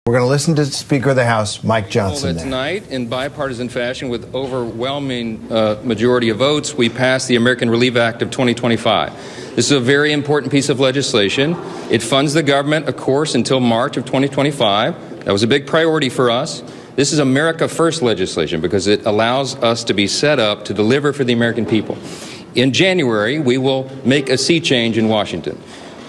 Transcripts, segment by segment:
We're going to listen to Speaker of the House, Mike Johnson. Tonight, in bipartisan fashion, with overwhelming majority of votes, we passed the American Relief Act of 2025. This is a very important piece of legislation. It funds the government, of course, until March of 2025. That was a big priority for us. This is America First legislation because it allows us to be set up to deliver for the American people. In January, we will make a sea change in Washington.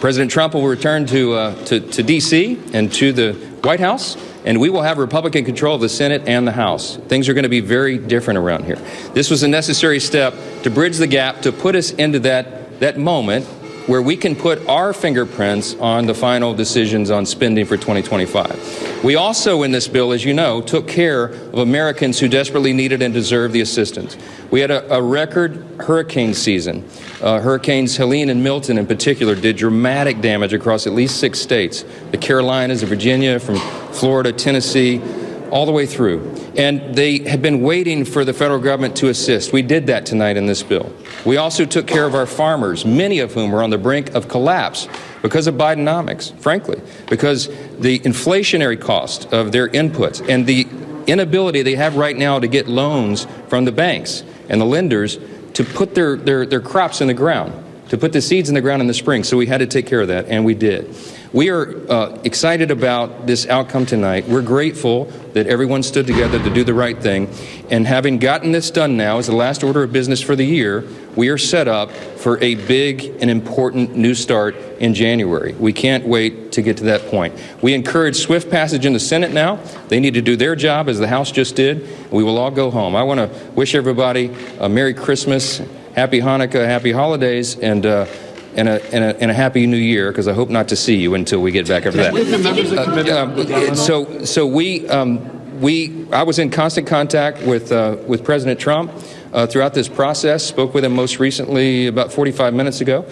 President Trump will return to D.C. and to the White House, and we will have Republican control of the Senate and the House. Things are going to be very different around here. This was a necessary step to bridge the gap, to put us into that moment where we can put our fingerprints on the final decisions on spending for 2025. We also, in this bill, as you know, took care of Americans who desperately needed and deserved the assistance. We had a record hurricane season. Hurricanes Helene and Milton, in particular, did dramatic damage across at least 6 states. The Carolinas, Virginia, from Florida, Tennessee, all the way through. And they have been waiting for the federal government to assist. We did that tonight in this bill. We also took care of our farmers, many of whom were on the brink of collapse because of Bidenomics, frankly, because the inflationary cost of their inputs and the inability they have right now to get loans from the banks and the lenders to put their crops in the ground, to put the seeds in the ground in the spring. So we had to take care of that, and we did. We are excited about this outcome tonight. We're grateful that everyone stood together to do the right thing. And having gotten this done now as the last order of business for the year, we are set up for a big and important new start in January. We can't wait to get to that point. We encourage swift passage in the Senate now. They need to do their job as the House just did. We will all go home. I want to wish everybody a Merry Christmas, Happy Hanukkah, Happy Holidays, and a Happy New Year, because I hope not to see you until we get back after that. I was in constant contact with President Trump throughout this process. Spoke with him most recently about 45 minutes ago.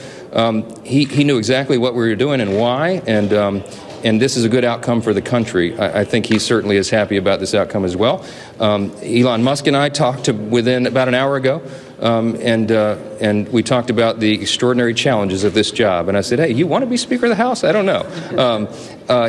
He knew exactly what we were doing and why, and this is a good outcome for the country. I think he certainly is happy about this outcome as well. Elon Musk and I talked within about an hour ago, and we talked about the extraordinary challenges of this job. And I said, hey, you want to be Speaker of the House? I don't know.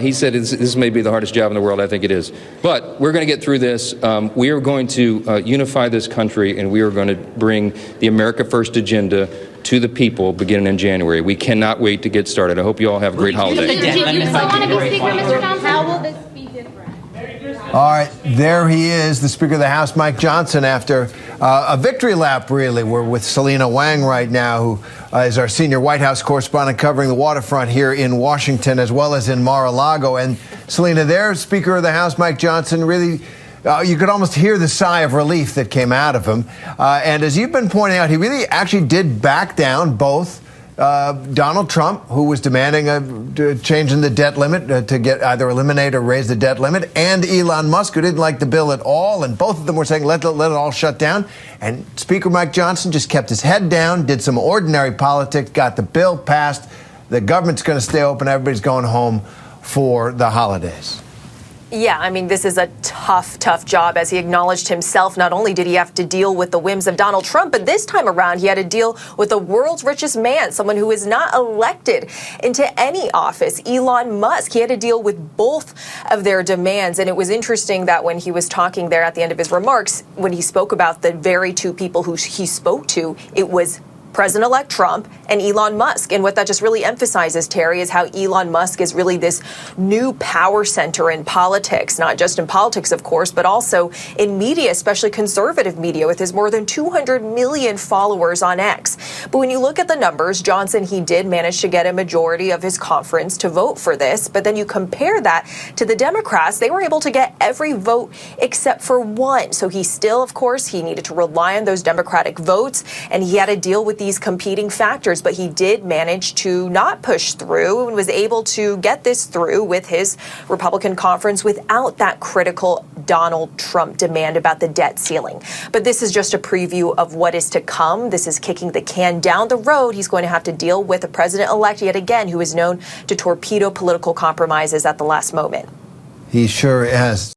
He said, this may be the hardest job in the world. I think it is. But we're going to get through this. We are going to unify this country, and we are going to bring the America First agenda to the people beginning in January. We cannot wait to get started. I hope you all have a great holiday. Do you still want to be Speaker, Mr. Johnson? How will this be different? All right, there he is, the Speaker of the House, Mike Johnson, after a victory lap, really. We're with Selena Wang right now, who is our senior White House correspondent covering the waterfront here in Washington as well as in Mar-a-Lago. And Selena, there's Speaker of the House, Mike Johnson, really... you could almost hear the sigh of relief that came out of him. And as you've been pointing out, he really actually did back down both Donald Trump, who was demanding a change in the debt limit to get either eliminate or raise the debt limit, and Elon Musk, who didn't like the bill at all. And both of them were saying, let it all shut down. And Speaker Mike Johnson just kept his head down, did some ordinary politics, got the bill passed. The government's going to stay open. Everybody's going home for the holidays. Yeah, I mean, this is a tough job, as he acknowledged himself. Not only did he have to deal with the whims of Donald Trump, but this time around he had to deal with the world's richest man, someone who is not elected into any office, Elon Musk. He had to deal with both of their demands. And it was interesting that when he was talking there at the end of his remarks, when he spoke about the very two people who he spoke to, it was President-elect Trump and Elon Musk. And what that just really emphasizes, Terry, is how Elon Musk is really this new power center in politics, not just in politics, of course, but also in media, especially conservative media, with his more than 200 million followers on X. But when you look at the numbers, Johnson, he did manage to get a majority of his conference to vote for this. But then you compare that to the Democrats, they were able to get every vote except for one. So he still, of course, he needed to rely on those Democratic votes, and he had to deal with these competing factors, but he did manage to not push through and was able to get this through with his Republican conference without that critical Donald Trump demand about the debt ceiling. But this is just a preview of what is to come. This is kicking the can down the road. He's going to have to deal with a president-elect yet again who is known to torpedo political compromises at the last moment. He sure has.